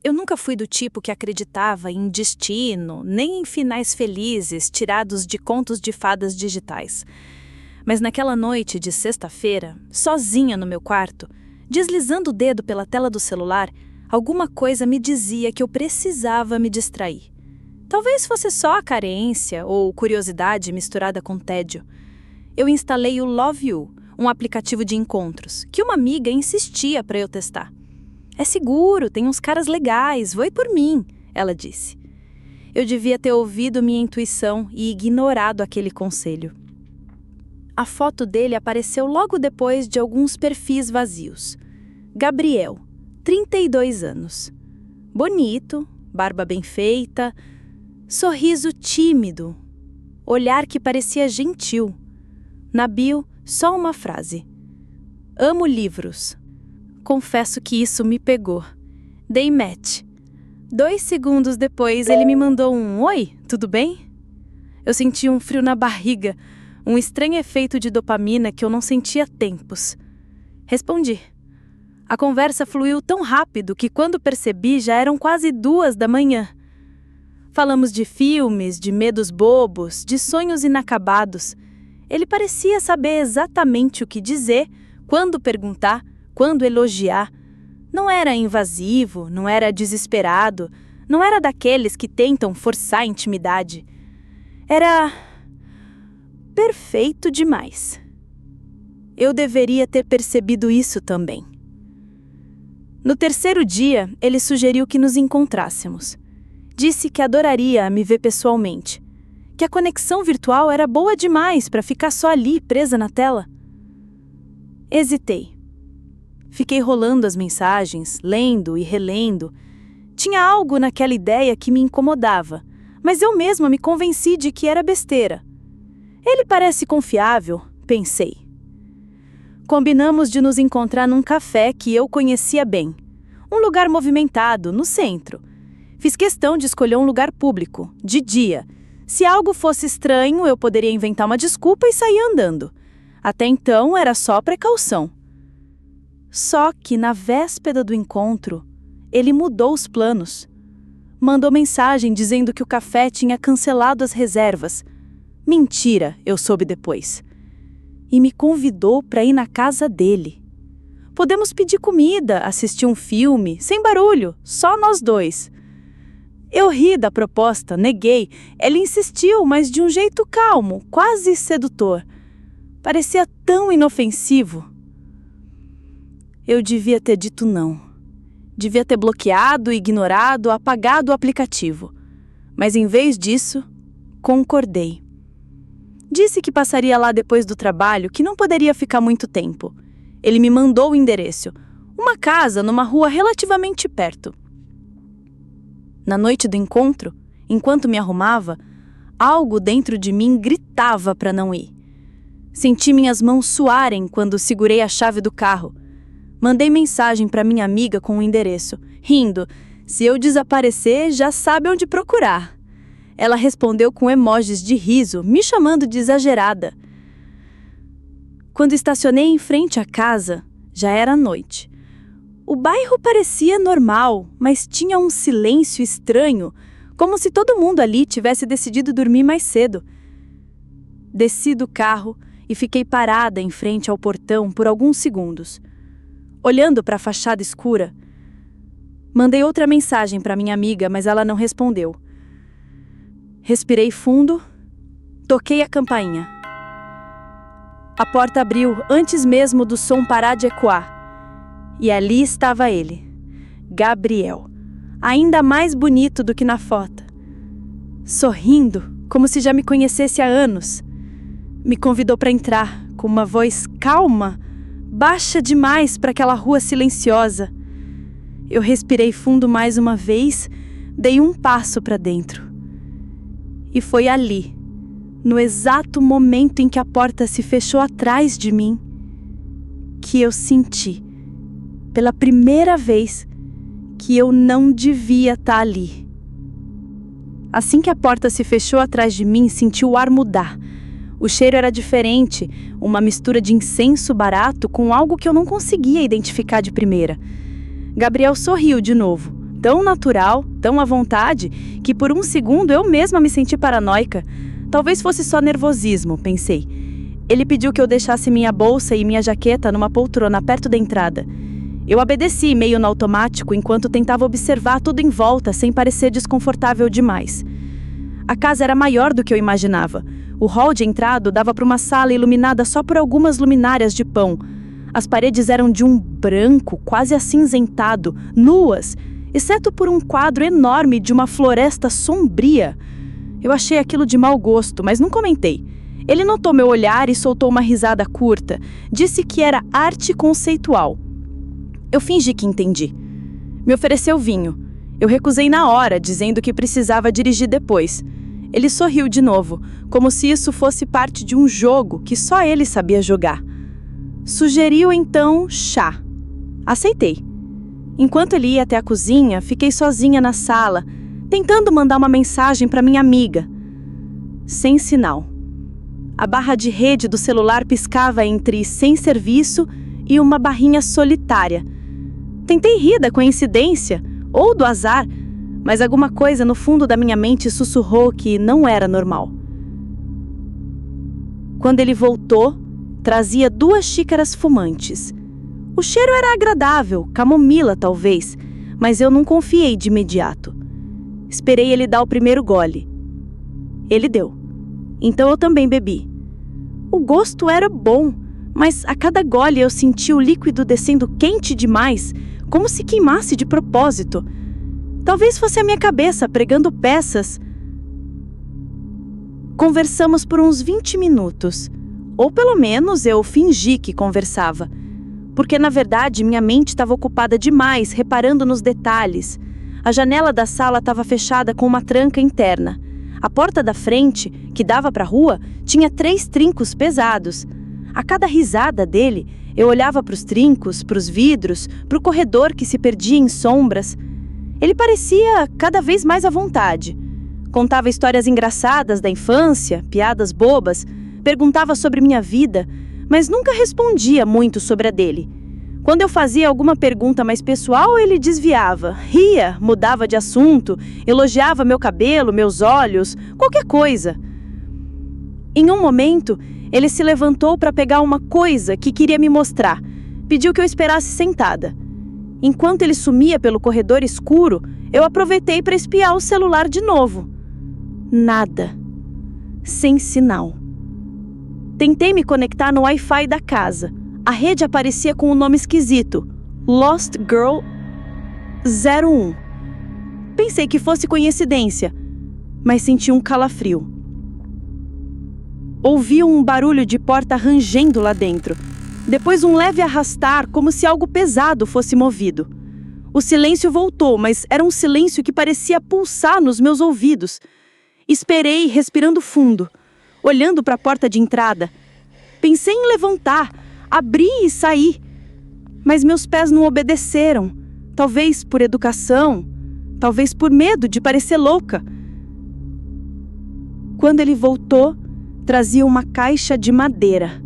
Eu nunca fui do tipo que acreditava em destino, nem em finais felizes tirados de contos de fadas digitais. Mas naquela noite de sexta-feira, sozinha no meu quarto, deslizando o dedo pela tela do celular, alguma coisa me dizia que eu precisava me distrair. Talvez fosse só a carência ou curiosidade misturada com tédio. Eu instalei o Love You, um aplicativo de encontros, que uma amiga insistia para eu testar. "É seguro, tem uns caras legais, vai por mim", ela disse. Eu devia ter ouvido minha intuição e ignorado aquele conselho. A foto dele apareceu logo depois de alguns perfis vazios. Gabriel, 32 anos. Bonito, barba bem feita, sorriso tímido, olhar que parecia gentil. Na bio, só uma frase: "Amo livros". Confesso que isso me pegou. Dei match. 2 segundos depois, ele me mandou um "Oi, tudo bem?". Eu senti um frio na barriga, um estranho efeito de dopamina que eu não sentia há tempos. Respondi. A conversa fluiu tão rápido que quando percebi já eram quase 2 da manhã. Falamos de filmes, de medos bobos, de sonhos inacabados. Ele parecia saber exatamente o que dizer, quando perguntar, quando elogiar. Não era invasivo, não era desesperado, não era daqueles que tentam forçar a intimidade. Era perfeito demais. Eu deveria ter percebido isso também. No terceiro dia, ele sugeriu que nos encontrássemos. Disse que adoraria me ver pessoalmente, que a conexão virtual era boa demais para ficar só ali, presa na tela. Hesitei. Fiquei rolando as mensagens, lendo e relendo. Tinha algo naquela ideia que me incomodava, mas eu mesma me convenci de que era besteira. Ele parece confiável, pensei. Combinamos de nos encontrar num café que eu conhecia bem. Um lugar movimentado, no centro. Fiz questão de escolher um lugar público, de dia. Se algo fosse estranho, eu poderia inventar uma desculpa e sair andando. Até então, era só precaução. Só que, na véspera do encontro, ele mudou os planos. Mandou mensagem dizendo que o café tinha cancelado as reservas. Mentira, eu soube depois. E me convidou para ir na casa dele. Podemos pedir comida, assistir um filme, sem barulho, só nós dois. Eu ri da proposta, neguei. Ele insistiu, mas de um jeito calmo, quase sedutor. Parecia tão inofensivo. Eu devia ter dito não. Devia ter bloqueado, ignorado, apagado o aplicativo. Mas em vez disso, concordei. Disse que passaria lá depois do trabalho, que não poderia ficar muito tempo. Ele me mandou o endereço. Uma casa numa rua relativamente perto. Na noite do encontro, enquanto me arrumava, algo dentro de mim gritava para não ir. Senti minhas mãos suarem quando segurei a chave do carro. Mandei mensagem para minha amiga com o endereço, rindo. Se eu desaparecer, já sabe onde procurar. Ela respondeu com emojis de riso, me chamando de exagerada. Quando estacionei em frente à casa, já era noite. O bairro parecia normal, mas tinha um silêncio estranho, como se todo mundo ali tivesse decidido dormir mais cedo. Desci do carro e fiquei parada em frente ao portão por alguns segundos. Olhando para a fachada escura, mandei outra mensagem para minha amiga, mas ela não respondeu. Respirei fundo, toquei a campainha. A porta abriu antes mesmo do som parar de ecoar. E ali estava ele, Gabriel, ainda mais bonito do que na foto. Sorrindo, como se já me conhecesse há anos. Me convidou para entrar, com uma voz calma, baixa demais para aquela rua silenciosa. Eu respirei fundo mais uma vez, dei um passo para dentro. E foi ali, no exato momento em que a porta se fechou atrás de mim, que eu senti, pela primeira vez, que eu não devia estar ali. Assim que a porta se fechou atrás de mim, senti o ar mudar. O cheiro era diferente, uma mistura de incenso barato com algo que eu não conseguia identificar de primeira. Gabriel sorriu de novo, tão natural, tão à vontade, que por um segundo eu mesma me senti paranoica. Talvez fosse só nervosismo, pensei. Ele pediu que eu deixasse minha bolsa e minha jaqueta numa poltrona perto da entrada. Eu obedeci meio no automático enquanto tentava observar tudo em volta sem parecer desconfortável demais. A casa era maior do que eu imaginava. O hall de entrada dava para uma sala iluminada só por algumas luminárias de pão. As paredes eram de um branco quase acinzentado, nuas, exceto por um quadro enorme de uma floresta sombria. Eu achei aquilo de mau gosto, mas não comentei. Ele notou meu olhar e soltou uma risada curta. Disse que era arte conceitual. Eu fingi que entendi. Me ofereceu vinho. Eu recusei na hora, dizendo que precisava dirigir depois. Ele sorriu de novo, como se isso fosse parte de um jogo que só ele sabia jogar. Sugeriu então chá. Aceitei. Enquanto ele ia até a cozinha, fiquei sozinha na sala, tentando mandar uma mensagem para minha amiga. Sem sinal. A barra de rede do celular piscava entre sem serviço e uma barrinha solitária. Tentei rir da coincidência, ou do azar, mas alguma coisa no fundo da minha mente sussurrou que não era normal. Quando ele voltou, trazia 2 xícaras fumantes. O cheiro era agradável, camomila talvez, mas eu não confiei de imediato. Esperei ele dar o primeiro gole. Ele deu. Então eu também bebi. O gosto era bom, mas a cada gole eu senti o líquido descendo quente demais, como se queimasse de propósito. Talvez fosse a minha cabeça pregando peças. Conversamos por uns 20 minutos. Ou pelo menos eu fingi que conversava. Porque na verdade minha mente estava ocupada demais, reparando nos detalhes. A janela da sala estava fechada com uma tranca interna. A porta da frente, que dava para a rua, tinha 3 trincos pesados. A cada risada dele, eu olhava para os trincos, para os vidros, para o corredor que se perdia em sombras. Ele parecia cada vez mais à vontade. Contava histórias engraçadas da infância, piadas bobas, perguntava sobre minha vida, mas nunca respondia muito sobre a dele. Quando eu fazia alguma pergunta mais pessoal, ele desviava, ria, mudava de assunto, elogiava meu cabelo, meus olhos, qualquer coisa. Em um momento, ele se levantou para pegar uma coisa que queria me mostrar. Pediu que eu esperasse sentada. Enquanto ele sumia pelo corredor escuro, eu aproveitei para espiar o celular de novo. Nada. Sem sinal. Tentei me conectar no Wi-Fi da casa. A rede aparecia com um nome esquisito. Lost Girl 01. Pensei que fosse coincidência, mas senti um calafrio. Ouvi um barulho de porta rangendo lá dentro. Depois um leve arrastar, como se algo pesado fosse movido. O silêncio voltou, mas era um silêncio que parecia pulsar nos meus ouvidos. Esperei, respirando fundo, olhando para a porta de entrada. Pensei em levantar, abrir e sair. Mas meus pés não obedeceram. Talvez por educação, talvez por medo de parecer louca. Quando ele voltou, trazia uma caixa de madeira.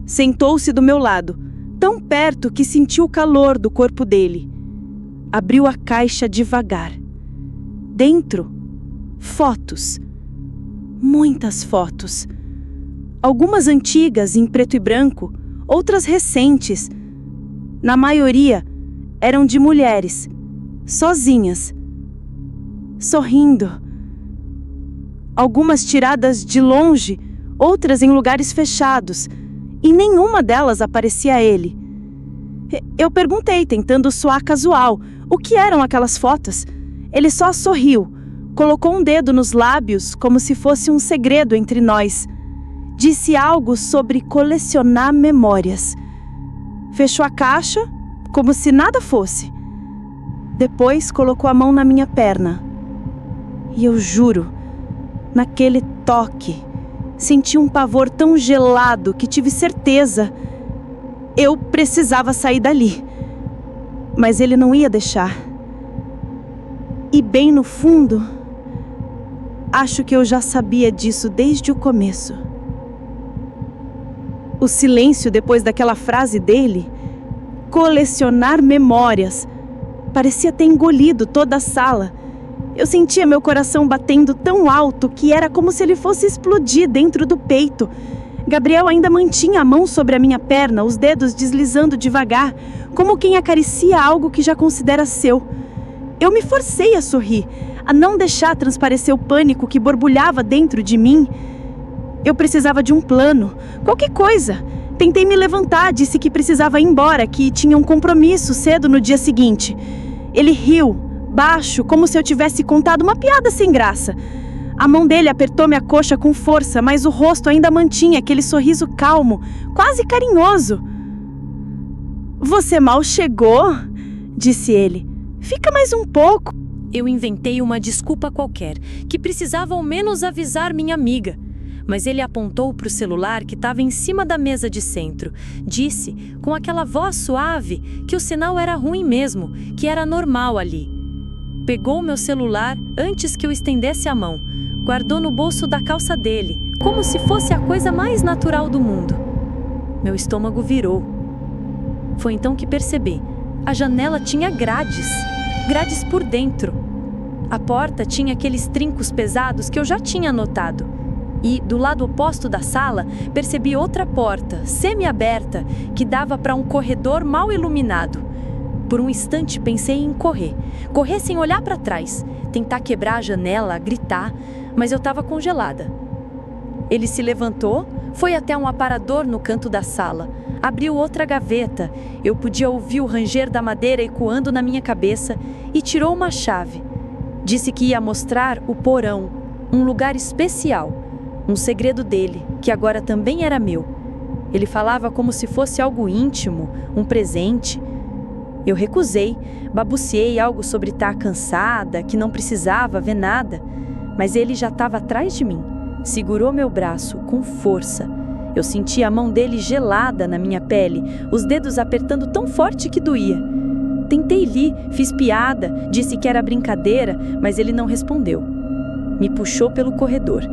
Sentou-se do meu lado, tão perto que senti o calor do corpo dele. Abriu a caixa devagar. Dentro, fotos. Muitas fotos. Algumas antigas em preto e branco, outras recentes. Na maioria, eram de mulheres, sozinhas, sorrindo. Algumas tiradas de longe, outras em lugares fechados, e nenhuma delas aparecia ele. Eu perguntei, tentando soar casual, o que eram aquelas fotos. Ele só sorriu, colocou um dedo nos lábios como se fosse um segredo entre nós. Disse algo sobre colecionar memórias. Fechou a caixa, como se nada fosse. Depois colocou a mão na minha perna. E eu juro, naquele toque, senti um pavor tão gelado que tive certeza. Eu precisava sair dali. Mas ele não ia deixar. E bem no fundo, acho que eu já sabia disso desde o começo. O silêncio depois daquela frase dele, colecionar memórias, parecia ter engolido toda a sala. Eu sentia meu coração batendo tão alto que era como se ele fosse explodir dentro do peito. Gabriel ainda mantinha a mão sobre a minha perna, os dedos deslizando devagar, como quem acaricia algo que já considera seu. Eu me forcei a sorrir, a não deixar transparecer o pânico que borbulhava dentro de mim. Eu precisava de um plano, qualquer coisa. Tentei me levantar, disse que precisava ir embora, que tinha um compromisso cedo no dia seguinte. Ele riu, baixo, como se eu tivesse contado uma piada sem graça. A mão dele apertou minha coxa com força, mas o rosto ainda mantinha aquele sorriso calmo, quase carinhoso. "Você mal chegou?", disse ele. "Fica mais um pouco." Eu inventei uma desculpa qualquer, que precisava ao menos avisar minha amiga. Mas ele apontou para o celular que estava em cima da mesa de centro. Disse, com aquela voz suave, que o sinal era ruim mesmo, que era normal ali. Pegou meu celular antes que eu estendesse a mão. Guardou no bolso da calça dele, como se fosse a coisa mais natural do mundo. Meu estômago virou. Foi então que percebi. A janela tinha grades por dentro. A porta tinha aqueles trincos pesados que eu já tinha notado. E, do lado oposto da sala, percebi outra porta, semi-aberta, que dava para um corredor mal iluminado. Por um instante pensei em correr sem olhar para trás, tentar quebrar a janela, gritar, mas eu estava congelada. Ele se levantou, foi até um aparador no canto da sala, abriu outra gaveta, eu podia ouvir o ranger da madeira ecoando na minha cabeça, e tirou uma chave. Disse que ia mostrar o porão, um lugar especial. Um segredo dele, que agora também era meu. Ele falava como se fosse algo íntimo, um presente. Eu recusei, babuciei algo sobre estar cansada, que não precisava ver nada. Mas ele já estava atrás de mim. Segurou meu braço com força. Eu senti a mão dele gelada na minha pele, os dedos apertando tão forte que doía. Tentei rir, fiz piada, disse que era brincadeira, mas ele não respondeu. Me puxou pelo corredor.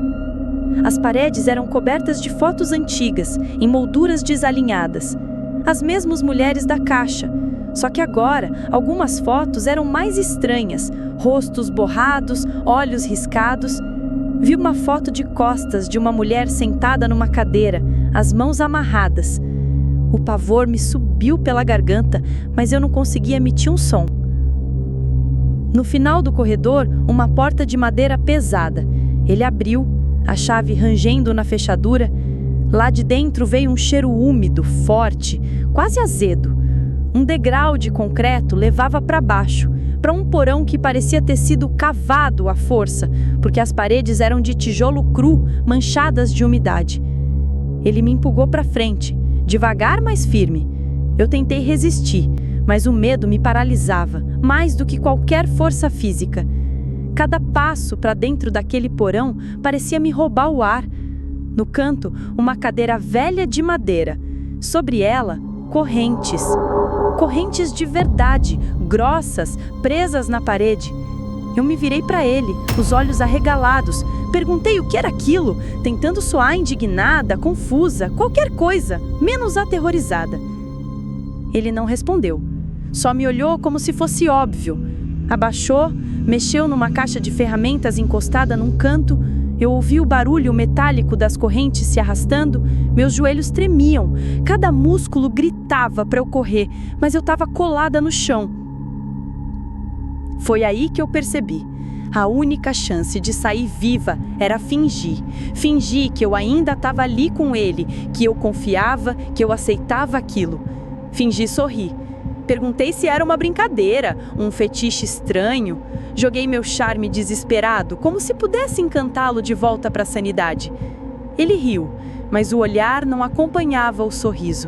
As paredes eram cobertas de fotos antigas, em molduras desalinhadas. As mesmas mulheres da caixa. Só que agora, algumas fotos eram mais estranhas. Rostos borrados, olhos riscados. Vi uma foto de costas de uma mulher sentada numa cadeira, as mãos amarradas. O pavor me subiu pela garganta, mas eu não conseguia emitir um som. No final do corredor, uma porta de madeira pesada. Ele abriu, a chave rangendo na fechadura. Lá de dentro veio um cheiro úmido, forte, quase azedo. Um degrau de concreto levava para baixo, para um porão que parecia ter sido cavado à força, porque as paredes eram de tijolo cru, manchadas de umidade. Ele me empurrou para frente, devagar, mas firme. Eu tentei resistir, mas o medo me paralisava, mais do que qualquer força física. Cada passo para dentro daquele porão parecia me roubar o ar. No canto, uma cadeira velha de madeira. Sobre ela, correntes. Correntes de verdade, grossas, presas na parede. Eu me virei para ele, os olhos arregalados. Perguntei o que era aquilo, tentando soar indignada, confusa, qualquer coisa, menos aterrorizada. Ele não respondeu. Só me olhou como se fosse óbvio. Abaixou, mexeu numa caixa de ferramentas encostada num canto. Eu ouvi o barulho metálico das correntes se arrastando. Meus joelhos tremiam. Cada músculo gritava para eu correr, mas eu estava colada no chão. Foi aí que eu percebi. A única chance de sair viva era fingir. Fingir que eu ainda estava ali com ele, que eu confiava, que eu aceitava aquilo. Fingi sorrir. Perguntei se era uma brincadeira, um fetiche estranho. Joguei meu charme desesperado, como se pudesse encantá-lo de volta para a sanidade. Ele riu, mas o olhar não acompanhava o sorriso.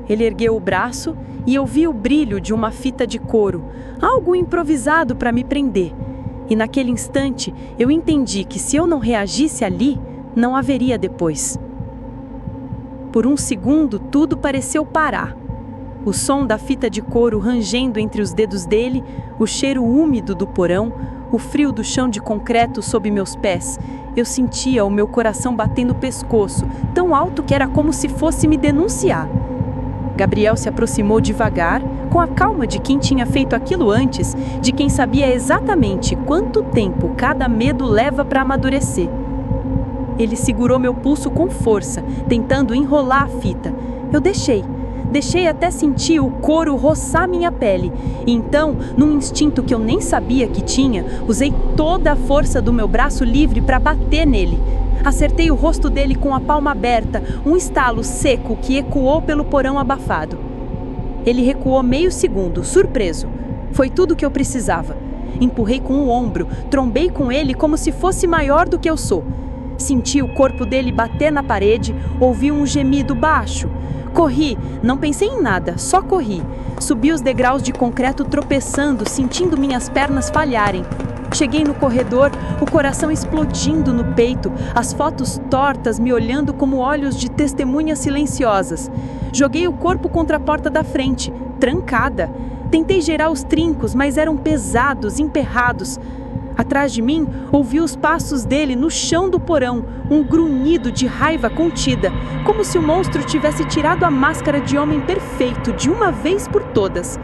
Ele ergueu o braço e eu vi o brilho de uma fita de couro, algo improvisado para me prender. E naquele instante eu entendi que se eu não reagisse ali, não haveria depois. Por um segundo tudo pareceu parar. O som da fita de couro rangendo entre os dedos dele, o cheiro úmido do porão, o frio do chão de concreto sob meus pés. Eu sentia o meu coração batendo o pescoço, tão alto que era como se fosse me denunciar. Gabriel se aproximou devagar, com a calma de quem tinha feito aquilo antes, de quem sabia exatamente quanto tempo cada medo leva para amadurecer. Ele segurou meu pulso com força, tentando enrolar a fita. Eu deixei até sentir o couro roçar minha pele. E então, num instinto que eu nem sabia que tinha, usei toda a força do meu braço livre para bater nele. Acertei o rosto dele com a palma aberta, um estalo seco que ecoou pelo porão abafado. Ele recuou meio segundo, surpreso. Foi tudo o que eu precisava. Empurrei com o ombro, trombei com ele como se fosse maior do que eu sou. Senti o corpo dele bater na parede, ouvi um gemido baixo. Corri, não pensei em nada, só corri. Subi os degraus de concreto tropeçando, sentindo minhas pernas falharem. Cheguei no corredor, o coração explodindo no peito, as fotos tortas me olhando como olhos de testemunhas silenciosas. Joguei o corpo contra a porta da frente, trancada. Tentei gerar os trincos, mas eram pesados, emperrados. Atrás de mim, ouvi os passos dele no chão do porão, um grunhido de raiva contida, como se o monstro tivesse tirado a máscara de homem perfeito de uma vez por todas.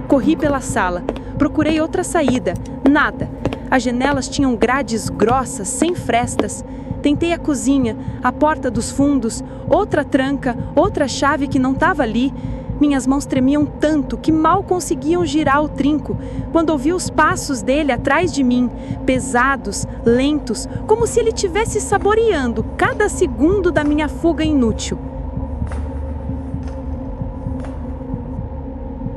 Corri pela sala, procurei outra saída, nada. As janelas tinham grades grossas, sem frestas. Tentei a cozinha, a porta dos fundos, outra tranca, outra chave que não estava ali. Minhas mãos tremiam tanto que mal conseguiam girar o trinco, quando ouvi os passos dele atrás de mim, pesados, lentos, como se ele estivesse saboreando cada segundo da minha fuga inútil.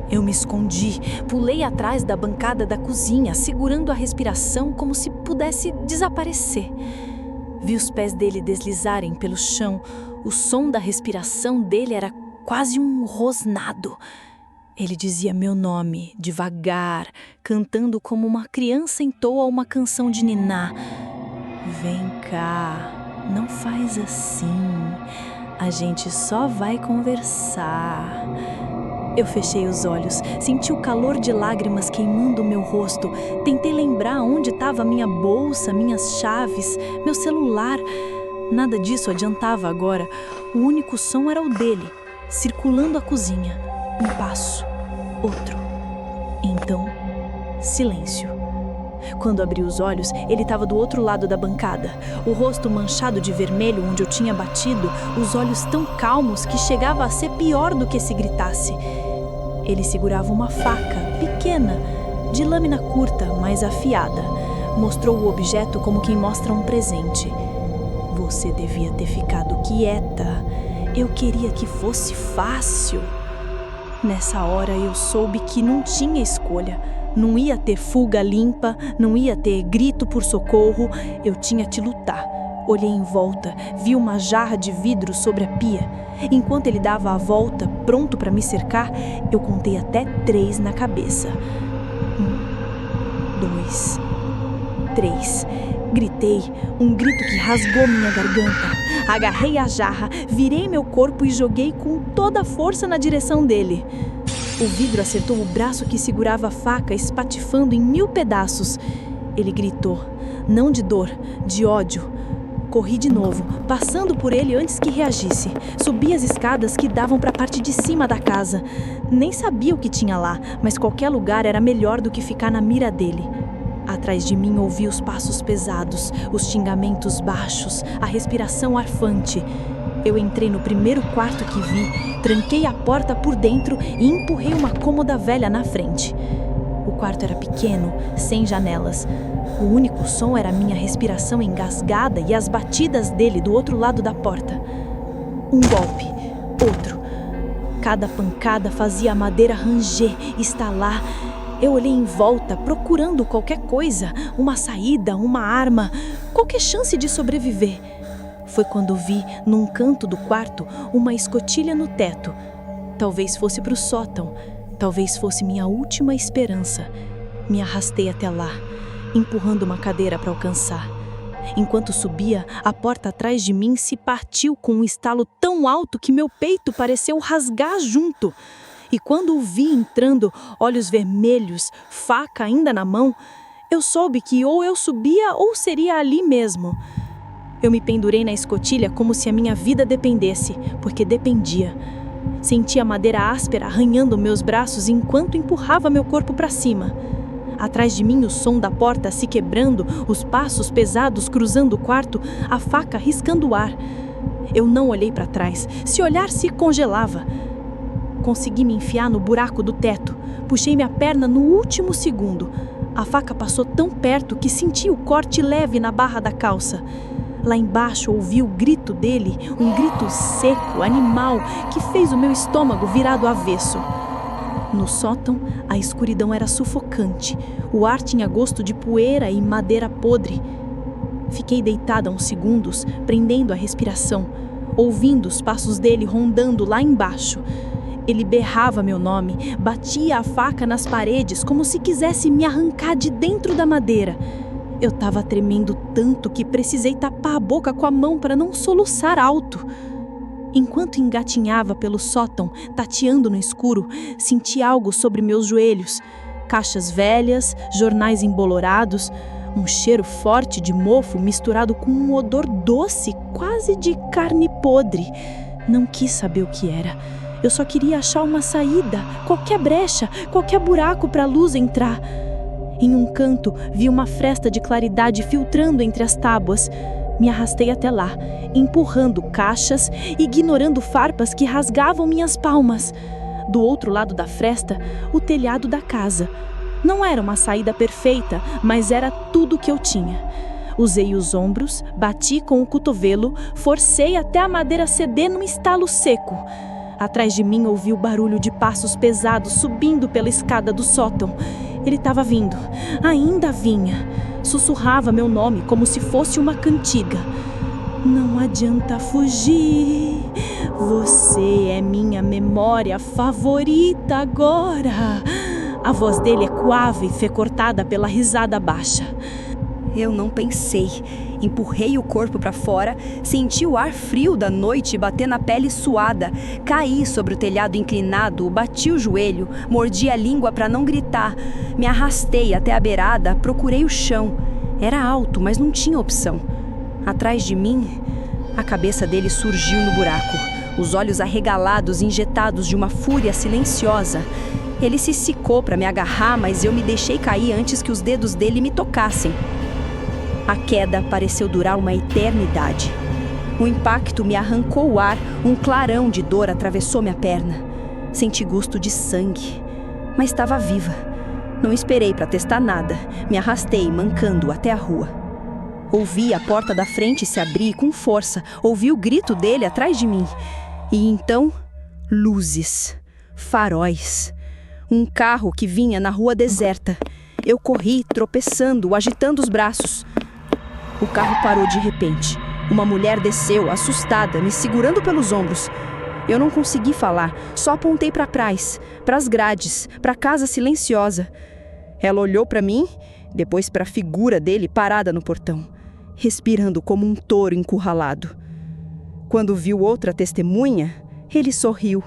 Eu me escondi, pulei atrás da bancada da cozinha, segurando a respiração como se pudesse desaparecer. Vi os pés dele deslizarem pelo chão, o som da respiração dele era quase um rosnado. Ele dizia meu nome, devagar, cantando como uma criança entoa uma canção de niná. Vem cá, não faz assim, a gente só vai conversar. Eu fechei os olhos, senti o calor de lágrimas queimando o meu rosto. Tentei lembrar onde estava minha bolsa, minhas chaves, meu celular. Nada disso adiantava agora. O único som era o dele, circulando a cozinha. Um passo, outro. Então, silêncio. Quando abri os olhos, ele estava do outro lado da bancada. O rosto manchado de vermelho onde eu tinha batido, os olhos tão calmos que chegava a ser pior do que se gritasse. Ele segurava uma faca, pequena, de lâmina curta, mas afiada. Mostrou o objeto como quem mostra um presente. Você devia ter ficado quieta. Eu queria que fosse fácil. Nessa hora eu soube que não tinha escolha. Não ia ter fuga limpa, não ia ter grito por socorro. Eu tinha que lutar. Olhei em volta, vi uma jarra de vidro sobre a pia. Enquanto ele dava a volta, pronto para me cercar, eu contei até 3 na cabeça. 1, 2, 3. Gritei, um grito que rasgou minha garganta. Agarrei a jarra, virei meu corpo e joguei com toda a força na direção dele. O vidro acertou o braço que segurava a faca, espatifando em 1000 pedaços. Ele gritou, não de dor, de ódio. Corri de novo, passando por ele antes que reagisse. Subi as escadas que davam para a parte de cima da casa. Nem sabia o que tinha lá, mas qualquer lugar era melhor do que ficar na mira dele. Atrás de mim ouvi os passos pesados, os xingamentos baixos, a respiração arfante. Eu entrei no primeiro quarto que vi, tranquei a porta por dentro e empurrei uma cômoda velha na frente. O quarto era pequeno, sem janelas. O único som era a minha respiração engasgada e as batidas dele do outro lado da porta. Um golpe, outro. Cada pancada fazia a madeira ranger, estalar. Eu olhei em volta, procurando qualquer coisa, uma saída, uma arma, qualquer chance de sobreviver. Foi quando vi, num canto do quarto, uma escotilha no teto. Talvez fosse para o sótão, talvez fosse minha última esperança. Me arrastei até lá, empurrando uma cadeira para alcançar. Enquanto subia, a porta atrás de mim se partiu com um estalo tão alto que meu peito pareceu rasgar junto. E quando o vi entrando, olhos vermelhos, faca ainda na mão, eu soube que ou eu subia ou seria ali mesmo. Eu me pendurei na escotilha como se a minha vida dependesse, porque dependia. Senti a madeira áspera arranhando meus braços enquanto empurrava meu corpo para cima. Atrás de mim, o som da porta se quebrando, os passos pesados cruzando o quarto, a faca riscando o ar. Eu não olhei para trás. Se olhar, se congelava. Consegui me enfiar no buraco do teto. Puxei minha perna no último segundo. A faca passou tão perto que senti o corte leve na barra da calça. Lá embaixo ouvi o grito dele, um grito seco, animal, que fez o meu estômago virar do avesso. No sótão, a escuridão era sufocante. O ar tinha gosto de poeira e madeira podre. Fiquei deitada uns segundos, prendendo a respiração, ouvindo os passos dele rondando lá embaixo. Ele berrava meu nome, batia a faca nas paredes como se quisesse me arrancar de dentro da madeira. Eu estava tremendo tanto que precisei tapar a boca com a mão para não soluçar alto. Enquanto engatinhava pelo sótão, tateando no escuro, senti algo sobre meus joelhos. Caixas velhas, jornais embolorados, um cheiro forte de mofo misturado com um odor doce, quase de carne podre. Não quis saber o que era. Eu só queria achar uma saída, qualquer brecha, qualquer buraco para a luz entrar. Em um canto, vi uma fresta de claridade filtrando entre as tábuas. Me arrastei até lá, empurrando caixas, ignorando farpas que rasgavam minhas palmas. Do outro lado da fresta, o telhado da casa. Não era uma saída perfeita, mas era tudo que eu tinha. Usei os ombros, bati com o cotovelo, forcei até a madeira ceder num estalo seco. Atrás de mim ouvi o barulho de passos pesados subindo pela escada do sótão. Ele estava vindo, ainda vinha. Sussurrava meu nome como se fosse uma cantiga. Não adianta fugir, você é minha memória favorita agora. A voz dele ecoava e foi cortada pela risada baixa. Eu não pensei. Empurrei o corpo para fora, senti o ar frio da noite bater na pele suada. Caí sobre o telhado inclinado, bati o joelho, mordi a língua para não gritar. Me arrastei até a beirada, procurei o chão. Era alto, mas não tinha opção. Atrás de mim, a cabeça dele surgiu no buraco, os olhos arregalados, injetados de uma fúria silenciosa. Ele se esticou para me agarrar, mas eu me deixei cair antes que os dedos dele me tocassem. A queda pareceu durar uma eternidade. O impacto me arrancou o ar, um clarão de dor atravessou minha perna. Senti gosto de sangue, mas estava viva. Não esperei para testar nada. Me arrastei, mancando, até a rua. Ouvi a porta da frente se abrir com força. Ouvi o grito dele atrás de mim. E então, luzes, faróis. Um carro que vinha na rua deserta. Eu corri, tropeçando, agitando os braços. O carro parou de repente. Uma mulher desceu, assustada, me segurando pelos ombros. Eu não consegui falar, só apontei para trás, para as grades, para a casa silenciosa. Ela olhou para mim, depois para a figura dele parada no portão, respirando como um touro encurralado. Quando viu outra testemunha, ele sorriu,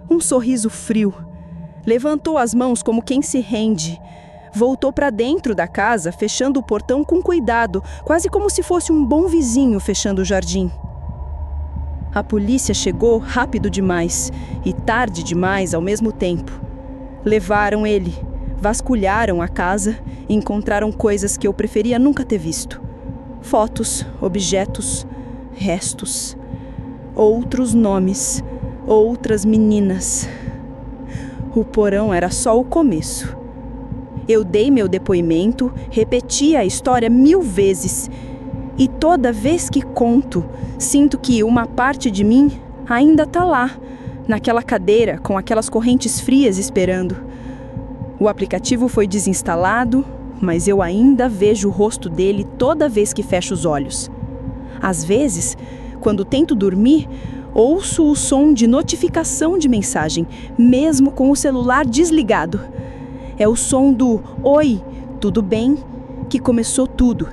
um sorriso frio. Levantou as mãos como quem se rende. Voltou para dentro da casa, fechando o portão com cuidado, quase como se fosse um bom vizinho fechando o jardim. A polícia chegou rápido demais e tarde demais ao mesmo tempo. Levaram ele, vasculharam a casa e encontraram coisas que eu preferia nunca ter visto. Fotos, objetos, restos, outros nomes, outras meninas. O porão era só o começo. Eu dei meu depoimento, repeti a história 1000 vezes. E toda vez que conto, sinto que uma parte de mim ainda está lá, naquela cadeira com aquelas correntes frias esperando. O aplicativo foi desinstalado, mas eu ainda vejo o rosto dele toda vez que fecho os olhos. Às vezes, quando tento dormir, ouço o som de notificação de mensagem, mesmo com o celular desligado. É o som do "Oi, tudo bem?" que começou tudo.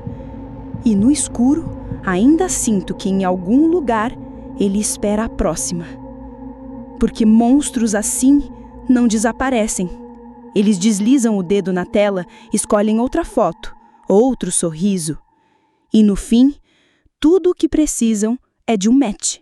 E no escuro, ainda sinto que em algum lugar ele espera a próxima. Porque monstros assim não desaparecem. Eles deslizam o dedo na tela, escolhem outra foto, outro sorriso. E no fim, tudo o que precisam é de um match.